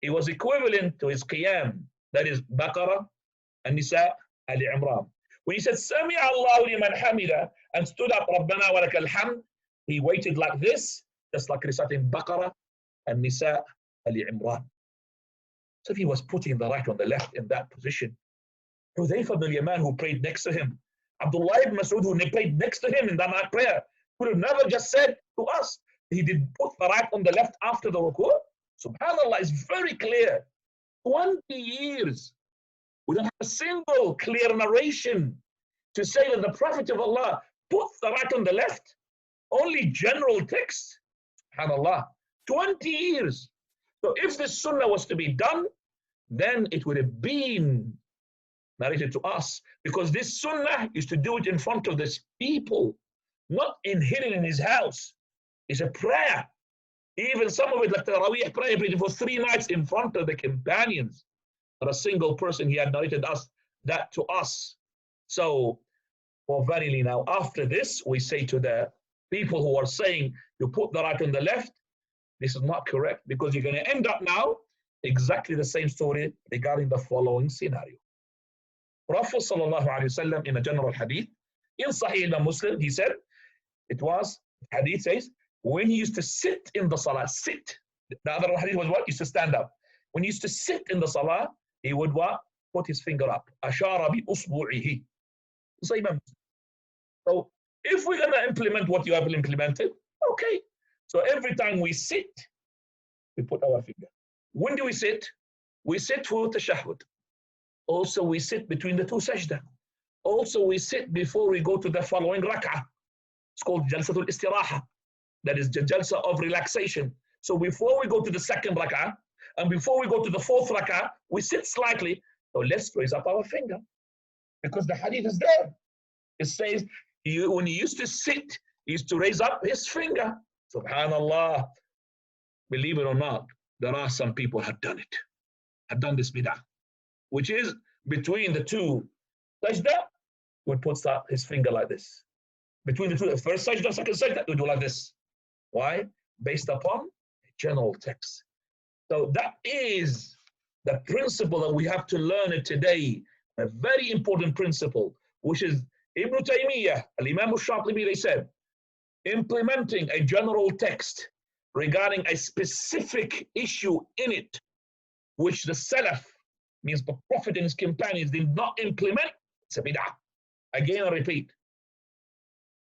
it was equivalent to his qiyam. That is Baqarah, al-Nisa, Ali Imran. When he said Sami Allahu liman hamida and stood up Rabbana wa lakal hamd, he waited like this, just like reciting Baqarah and Nisa, Ali Imran. So if he was putting the right on the left in that position, Hudayfa ibn al-Yaman, who prayed next to him, Abdullah ibn Mas'ud, who prayed next to him in that night prayer, would have never just said to us, he did put the right on the left after the Rukoo. Subhanallah, it's very clear. 20 years, we don't have a single clear narration to say that the Prophet of Allah put the right on the left. Only general text. SubhanAllah. 20 years. So if the sunnah was to be done, then it would have been narrated to us. Because this sunnah is to do it in front of this people, not hidden in his house. It's a prayer. Even some of it, like the Tarawih prayer, for 3 nights in front of the companions. Not a single person he had narrated that to us. So, for verily now, after this, we say to the people who are saying you put the right on the left, this is not correct, because you're going to end up now exactly the same story regarding the following scenario. Prophet sallallahu alaihi wasallam in a general hadith, in Sahih Muslim, he said, it was, hadith says, when he used to sit in the salah, sit. The other hadith was what? He used to stand up. When he used to sit in the salah, he would what? Put his finger up. Ashara bi usbu'ihi. So if we're going to implement what you have implemented, okay. So every time we sit, we put our finger. When do we sit? We sit for tashahhud. Also, we sit between the 2 sajda. Also, we sit before we go to the following rak'ah. It's called jalsatul istiraha. That is the jalsa of relaxation. So before we go to the 2nd rak'ah, and before we go to the 4th rak'ah, we sit slightly. So let's raise up our finger. Because the hadith is there. It says, when he used to sit, he used to raise up his finger. Subhanallah. Believe it or not, there are some people who have done it. Have done this bid'ah. Which is between the 2 sajda, would put his finger like this. Between the 2, the first sajda, 2nd sajda, would do like this. Why? Based upon general text. So that is the principle that we have to learn it today. A very important principle, which is Ibn Taymiyyah, Al-Imam al-Shatibi, they said, implementing a general text regarding a specific issue in it, which the Salaf, means the Prophet and his companions, did not implement, it's a bid'ah. Again, I repeat.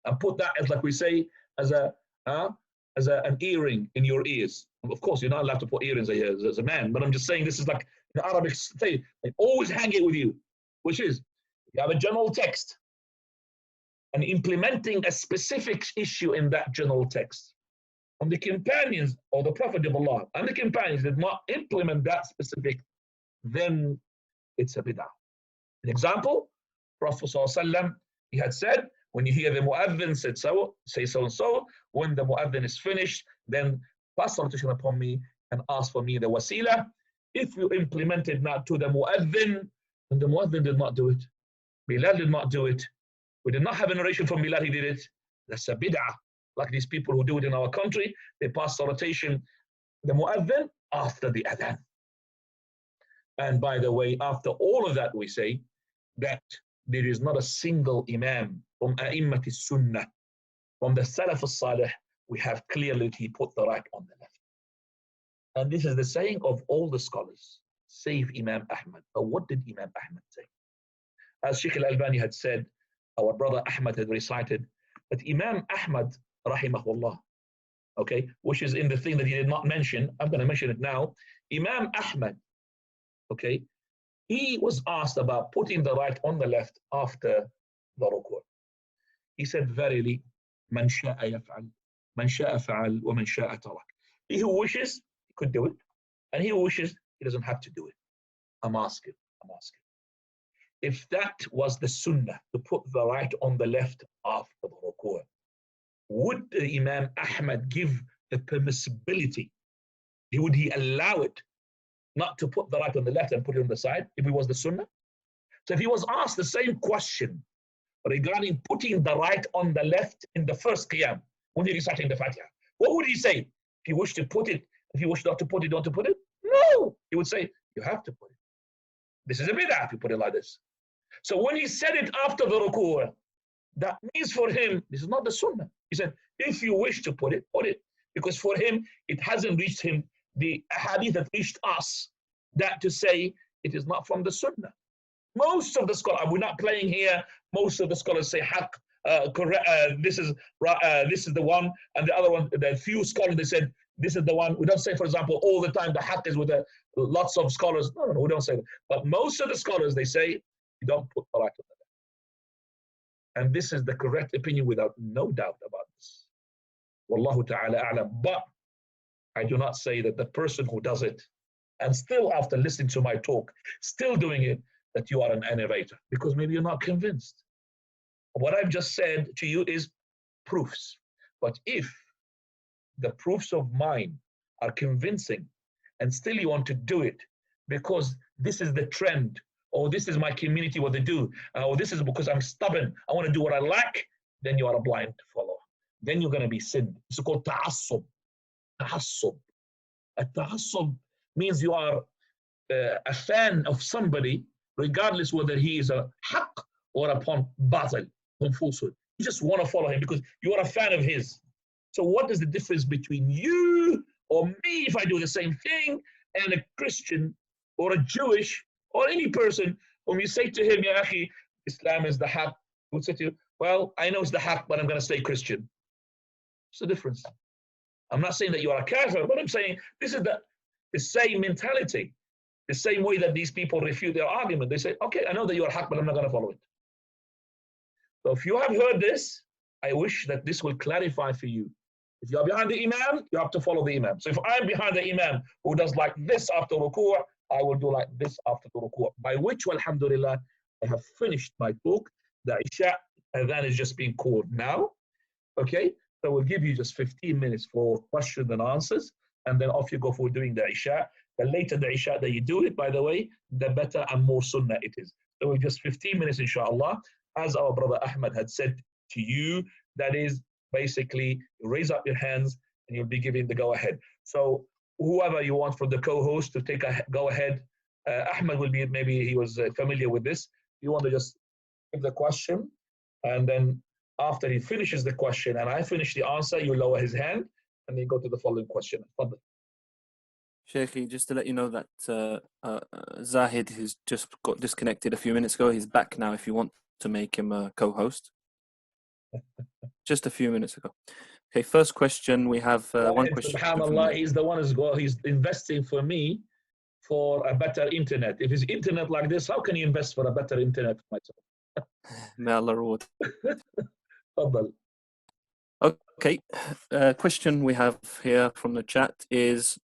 And put that as, like we say, as an earring in your ears. Of course, you're not allowed to put earrings as a man, but I'm just saying this is like in Arabic state. They always hang it with you, which is you have a general text and implementing a specific issue in that general text. And the companions or the Prophet of Allah and the companions did not implement that specific, then it's a bid'ah. An example, Prophet ﷺ, he had said, when you hear the mu'adhin said so, say so and so. When the mu'adhin is finished, then pass salutation upon me and ask for me the wasila. If you implemented not to the mu'adhin, then the mu'adhin did not do it. Bilal did not do it. We did not have a narration from Bilal, he did it. That's a bid'ah. Like these people who do it in our country, they pass salutation, the mu'adhin, after the adhan. And by the way, after all of that, we say that there is not a single imam from A'immat Sunnah, from the Salaf al-Salih, we have clearly he put the right on the left. And this is the saying of all the scholars, save Imam Ahmad. But what did Imam Ahmad say? As Sheikh al-Albani had said, our brother Ahmad had recited, that Imam Ahmad, rahimahullah, okay, which is in the thing that he did not mention, I'm going to mention it now. Imam Ahmad, okay, he was asked about putting the right on the left after the Rukoo. He said, verily, man sha'a yaf'al, man sha'a fa'al, wa man sha'a tarak. He who wishes, he could do it. And he who wishes, he doesn't have to do it. I'm asking. If that was the sunnah, to put the right on the left after the Rukoo, would Imam Ahmad give the permissibility would he allow it not to put the right on the left and put it on the side if it was the sunnah? So if he was asked the same question regarding putting the right on the left in the first qiyam, when he reciting the Fatiha, what would he say? If you wish to put it, if you wish not to put it, don't to put it? No, he would say, you have to put it. This is a bid'ah if you put it like this. So when he said it after the ruku', that means for him, this is not the sunnah. He said, if you wish to put it, put it. Because for him, it hasn't reached him, the hadith that reached us, that to say it is not from the sunnah. Most of the scholars, we're not playing here, most of the scholars say haqq, this is the one, and the other one, the few scholars, they said, this is the one. We don't say, for example, all the time the haqq is with lots of scholars. No, we don't say that. But most of the scholars, they say, you don't put the right on the left. And this is the correct opinion without no doubt about this. Wallahu ta'ala a'lam. But I do not say that the person who does it, and still after listening to my talk, still doing it, that you are an innovator, because maybe you're not convinced. What I've just said to you is proofs. But if the proofs of mine are convincing and still you want to do it because this is the trend, or this is my community what they do, or this is because I'm stubborn, I want to do what I like, then you are a blind follower. Then you're going to be sinned. It's called ta'assub. Ta'assub. A ta'assub means you are a fan of somebody, regardless whether he is a haqq or upon batil, on falsehood. You just want to follow him because you are a fan of his. So what is the difference between you or me if I do the same thing and a Christian or a Jewish or any person, when you say to him, Ya akhi, Islam is the haqq, he would say to you, well, I know it's the haqq, but I'm going to stay Christian. What's the difference? I'm not saying that you are a kafir, but I'm saying this is the same mentality, the same way that these people refute their argument. They say, okay, I know that you are haqq, but I'm not going to follow it. So if you have heard this, I wish that this will clarify for you. If you are behind the imam, you have to follow the imam. So if I'm behind the imam who does like this after ruku', I will do like this after the ruku'. By which, alhamdulillah, I have finished my talk. The Isha adhan is just being called now. Okay, so we'll give you just 15 minutes for questions and answers, and then off you go for doing the Isha. The later the Isha that you do it, by the way, the better and more sunnah it is. So we'll just 15 minutes, inshallah. As our brother Ahmed had said to you, that is basically raise up your hands and you'll be given the go ahead. So whoever you want from the co-host to take a go ahead, Ahmed will be, maybe he was familiar with this. You want to just give the question, and then after he finishes the question and I finish the answer, you lower his hand and then go to the following question. Sheikhi, just to let you know that Zahid has just got disconnected a few minutes ago. He's back now if you want to make him a co-host. Just a few minutes ago. Okay, first question. We have one question. SubhanAllah, he's the one who's investing for me for a better internet. If it's internet like this, how can you invest for a better internet for myself? May Allah reward. Okay, question we have here from the chat is,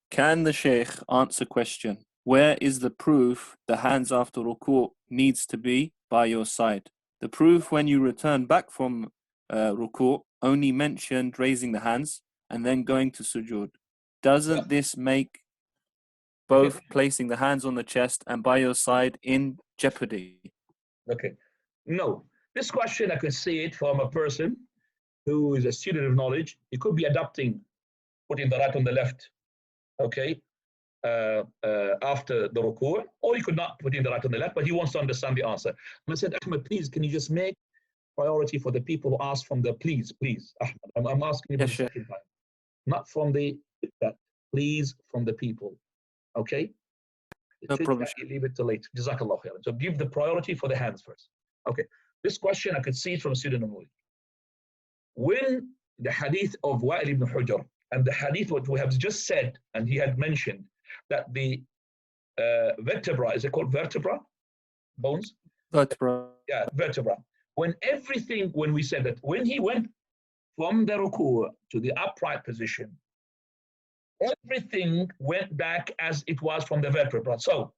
can the Sheikh answer question? Where is the proof the hands after ruku' needs to be by your side? The proof when you return back from ruku' only mentioned raising the hands and then going to sujood. Doesn't this make both placing the hands on the chest and by your side in jeopardy? Okay, no. This question, I can see it from a person who is a student of knowledge. He could be adopting, putting the right on the left, okay, after the ruku', or he could not put in the right on the left, but he wants to understand the answer. And I said, Ahmed, please, can you just make priority for the people who ask from the please, Ahmed, I'm asking you for the second time. Not from the that, please, from the people, okay? No problem. Leave it till later. Jazakallah khairan. So give the priority for the hands first. Okay, this question I could see it from student of knowledge. When the hadith of Wa'il ibn Hujr and the hadith what we have just said, and he had mentioned that the vertebra, is it called vertebra? Bones? Vertebra. Yeah, vertebra. When we said that, when he went from the ruku' to the upright position, everything went back as it was from the vertebra. So,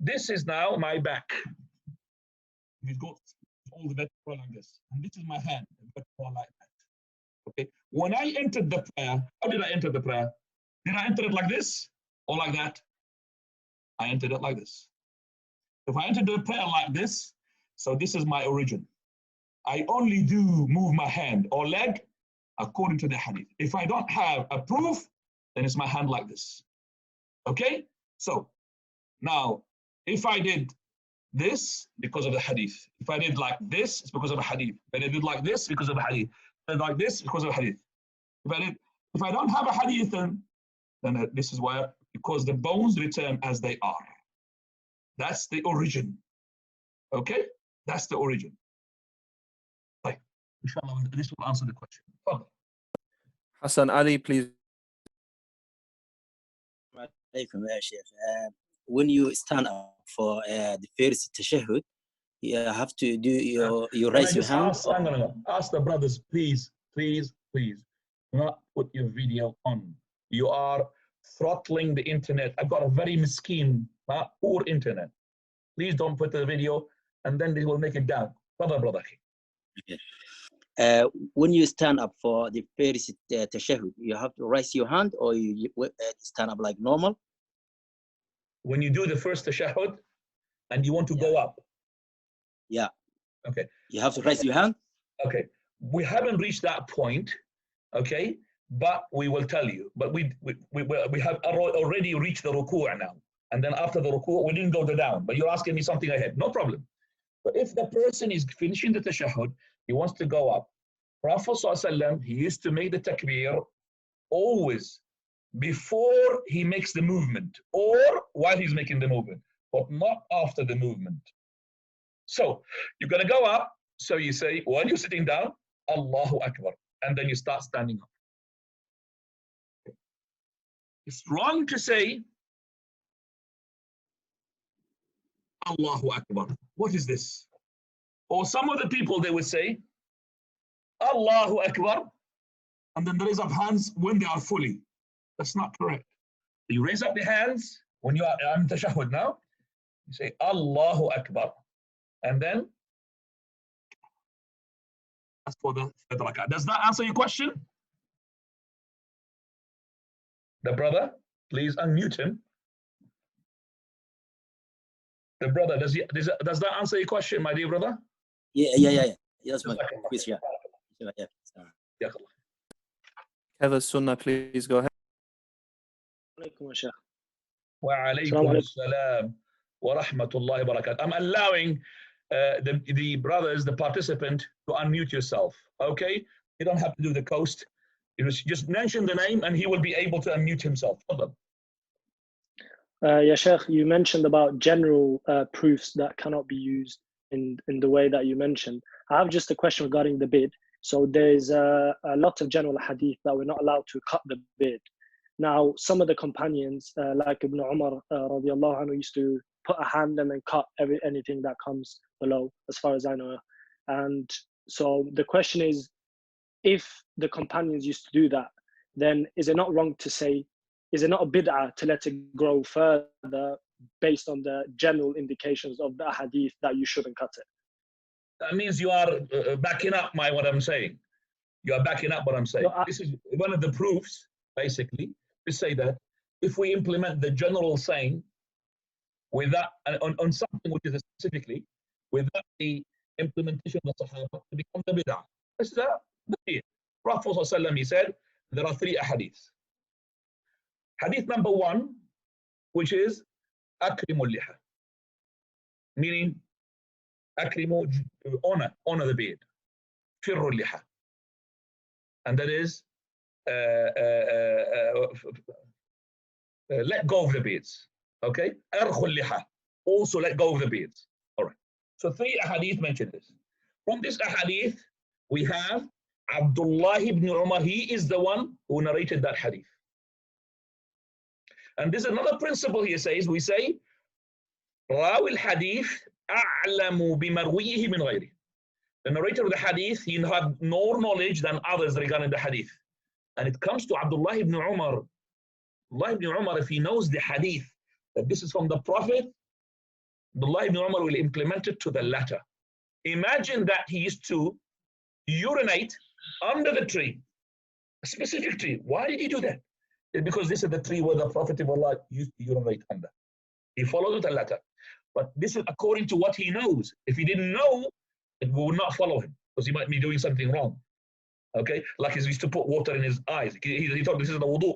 this is now my back. We've got all the vertebra like this. And this is my hand, the vertebra like that. Okay. When I entered the prayer, how did I enter the prayer? Did I enter it like this or like that? I entered it like this. If I entered the prayer like this, so this is my origin. I only do move my hand or leg according to the hadith. If I don't have a proof, then it's my hand like this. Okay? So now, if I did this, because of the hadith. If I did like this, it's because of a hadith. If I did like this, because of a hadith. If I did like this, because of a hadith. If I don't have a hadith, then this is where, because the bones return as they are. That's the origin. Okay? That's the origin. Right. Inshallah, this will answer the question. Further. Hassan Ali, please. When you stand up for the first tashahhud, you have to do you raise your hand. Ask the brothers, please, do not put your video on. You are throttling the internet. I've got a very miskin, poor internet. Please don't put the video, and then they will make it down. Brother. Okay. When you stand up for the first tashahhud, you have to raise your hand, or you stand up like normal? When you do the first tashahhud and you want to go up. Yeah. Okay. You have to raise your hand? Okay. We haven't reached that point, okay? But we will tell you. But we have already reached the Rukoo now. And then after the Rukoo, we didn't go down. But you're asking me something ahead. No problem. But if the person is finishing the tashahhud, he wants to go up. Prophet ﷺ, he used to make the takbir always before he makes the movement or while he's making the movement, but not after the movement. So you're going to go up. So you say, while you're sitting down, Allahu Akbar, and then you start standing up. It's wrong to say Allahu Akbar. What is this? Or some of the people, they would say Allahu Akbar, and then the raise of hands when they are fully. That's not correct. You raise up the hands when you are in tashahhud now. You say Allahu Akbar, and then that's for the third rak'ah. Does that answer your question? The brother, please unmute him. The brother, does that answer your question, my dear brother? Yeah. That's my question. Yeah. Heather Sunnah, please go ahead. Wa alaykum assalam wa rahmatullahi wa barakatuh. I'm allowing the brothers, the participant, to unmute yourself. Okay? You don't have to do the coast. You just mention the name and he will be able to unmute himself. Yeah, Sheikh, you mentioned about general proofs that cannot be used in the way that you mentioned. I have just a question regarding the beard. So there's a lot of general hadith that we're not allowed to cut the beard. Now, some of the companions, like Ibn Umar radiallahu anhu, used to put a hand and then cut anything that comes below, as far as I know. And so the question is, if the companions used to do that, then is it not wrong to say, is it not a bid'ah to let it grow further based on the general indications of the hadith that you shouldn't cut it? That means you are backing up what I'm saying. You are backing up what I'm saying. No, this is one of the proofs, basically, to say that if we implement the general saying without on something which is specifically without the implementation of the Sahaba, to become the bid'ah. This is the Prophet ﷺ, he said there are 3 hadiths. Hadith number 1, which is akrimul liha, meaning akrimu, honor the beard, firru liha, and that is let go of the beards. Okay, arkhul liha, also let go of the beards. All right. So 3 ahadith mention this. From this ahadith, we have Abdullah ibn Umar. He is the one who narrated that hadith. And this is another principle he says. We say, Rawi al-hadith a'lamu bimarwihi min ghayri. The narrator of the hadith, he had more knowledge than others regarding the hadith. And it comes to Abdullah ibn Umar. Abdullah ibn Umar, if he knows the hadith, that this is from the Prophet, Abdullah ibn Umar will implement it to the letter. Imagine that he used to urinate under the tree, a specific tree. Why did he do that? because this is the tree where the Prophet of Allah used to urinate under. He followed it a letter. But this is according to what he knows. If he didn't know, it would not follow him because he might be doing something wrong. Okay, like he used to put water in his eyes. He thought this is the wudu.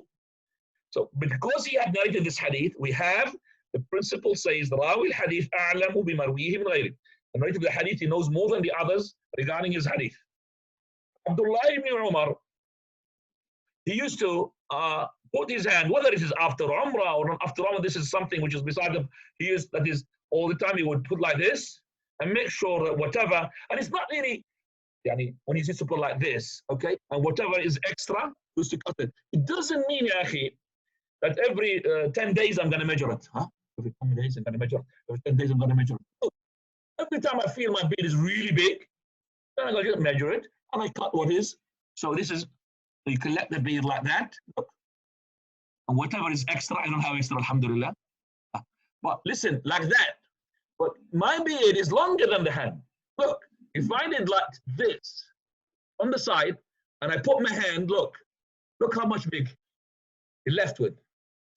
So because he had narrated this hadith, we have the principle says Rawi al-hadith a'lamu bimarwihi min ghayri. The narrator of the hadith, he knows more than the others regarding his hadith. Abdullah ibn Umar, he used to put his hand, whether it is after Umrah or not after Umrah, this is something which is beside him. That is all the time he would put like this and make sure that whatever, and it's not really, when he used to put like this, okay, and whatever is extra, he used to cut it. It doesn't mean, that every 10 days I'm going to measure it. Every 10 days I'm going to measure it. Every 10 days I'm going to measure it. No. Every time I feel my beard is really big, then I'm going to measure it and I cut what is. So this is, you collect the beard like that. Look. And whatever is extra, I don't have extra, alhamdulillah. But listen, like that. But my beard is longer than the hand. Look, if I did like this on the side and I put my hand, look how much big it left with.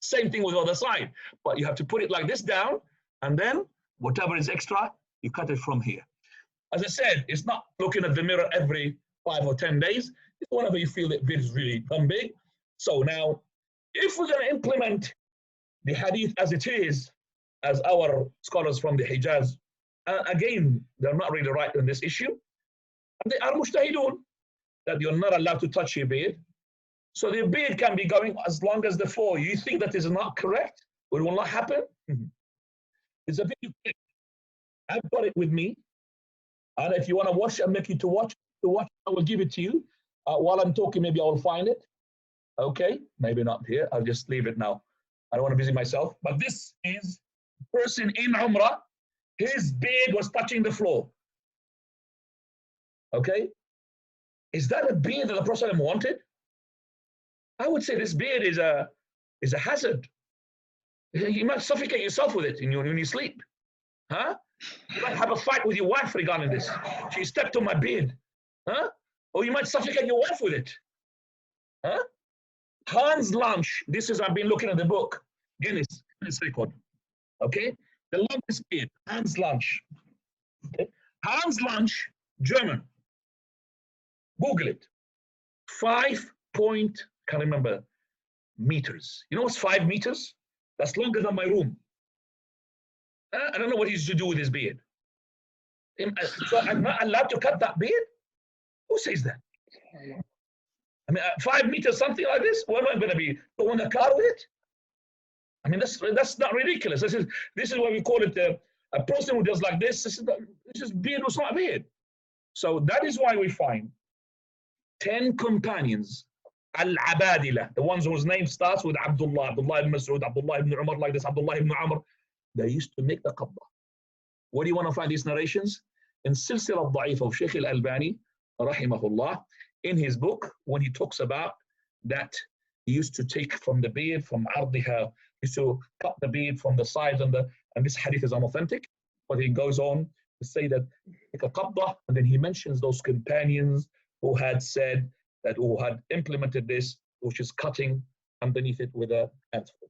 Same thing with the other side. But you have to put it like this down and then whatever is extra, you cut it from here. As I said, it's not looking at the mirror every 5 or 10 days. It's whenever you feel that beard is really big. So now, if we're going to implement the hadith as it is, as our scholars from the Hijaz, again, they're not really right on this issue. And they are mujtahidun, that you're not allowed to touch your beard. So the beard can be going as long as the 4. You think that is not correct? It will not happen? It's a video clip. I've got it with me. And if you want to watch, I'll make you to watch, I will give it to you. While I'm talking, maybe I will find it. Okay, maybe not here. I'll just leave it now. I don't want to busy myself. But this is a person in Umrah. His beard was touching the floor. Okay? Is that a beard that the Prophet wanted? I would say this beard is a hazard. You might suffocate yourself with it when you sleep. Huh? You might have a fight with your wife regarding this. She stepped on my beard. Huh? Or you might suffocate your wife with it. Huh? Hans Lunch, this is, I've been looking at the book, Guinness record. Okay? The longest beard, Hans Lunch. Okay? Hans Lunch, German. Google it. 5 point, can't remember, meters. You know what's 5 meters? That's longer than my room. I don't know what he used to do with his beard. So I'm not allowed to cut that beard? Who says that? I mean, 5 meters, something like this? What am I going to be towing a car with it? I mean, that's not ridiculous. This is what we call it a person who does like this. This is beard was not a beard. So that is why we find 10 companions, al-Abadila, the ones whose name starts with Abdullah ibn Mas'ud, Abdullah ibn Umar, like this, Abdullah ibn Amr. They used to make the qabdah. Where do you want to find these narrations? In Silsila al-Da'if of Shaykh al-Albani, rahimahullah, in his book, when he talks about that he used to take from the beard, from ardiha, he used to cut the beard from the sides, and this hadith is unauthentic, but he goes on to say that take a qabdah, and then he mentions those companions who had said that, who had implemented this, which is cutting underneath it with a handful.